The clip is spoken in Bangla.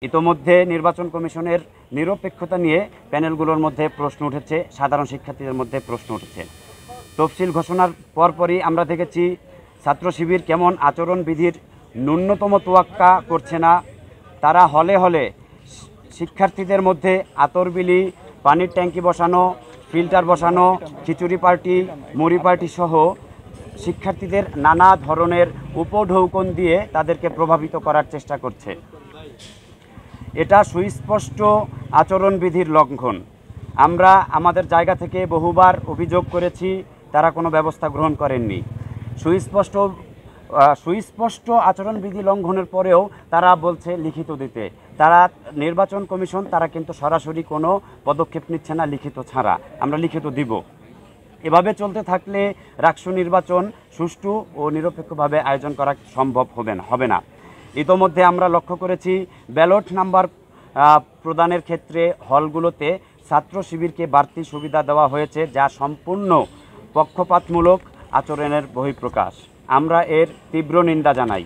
ইতোমধ্যে নির্বাচন কমিশনের নিরপেক্ষতা নিয়ে প্যানেলগুলোর মধ্যে প্রশ্ন উঠেছে, সাধারণ শিক্ষার্থীদের মধ্যে প্রশ্ন উঠেছে। তফসিল ঘোষণার পরপরই আমরা দেখেছি ছাত্র শিবির কেমন আচরণবিধির ন্যূনতম তোয়াক্কা করছে না। তারা হলে হলে শিক্ষার্থীদের মধ্যে আতরবিলি, পানির ট্যাঙ্কি বসানো, ফিল্টার বসানো, খিচুড়ি পার্টি, মুড়ি পার্টি সহ শিক্ষার্থীদের নানা ধরনের উপঢৌকন দিয়ে তাদেরকে প্রভাবিত করার চেষ্টা করছে। এটা সুস্পষ্ট আচরণবিধির লঙ্ঘন। আমরা আমাদের জায়গা থেকে বহুবার অভিযোগ করেছি, তারা কোনো ব্যবস্থা গ্রহণ করেননি। সুস্পষ্ট আচরণবিধি লঙ্ঘনের পরেও তারা বলছে লিখিত দিতে। তারা নির্বাচন কমিশন তারা কিন্তু সরাসরি কোনো পদক্ষেপ নিচ্ছে না লিখিত ছাড়া। আমরা লিখিত দিব। এভাবে চলতে থাকলে রাকসু নির্বাচন সুষ্ঠু ও নিরপেক্ষভাবে আয়োজন করা সম্ভব হবে না। ইতোমধ্যে আমরা লক্ষ্য করেছি ব্যালট নাম্বার প্রদানের ক্ষেত্রে হলগুলোতে ছাত্র শিবিরকে বাড়তি সুবিধা দেওয়া হয়েছে, যা সম্পূর্ণ পক্ষপাতমূলক আচরণের বহিঃপ্রকাশ। আমরা এর তীব্র নিন্দা জানাই।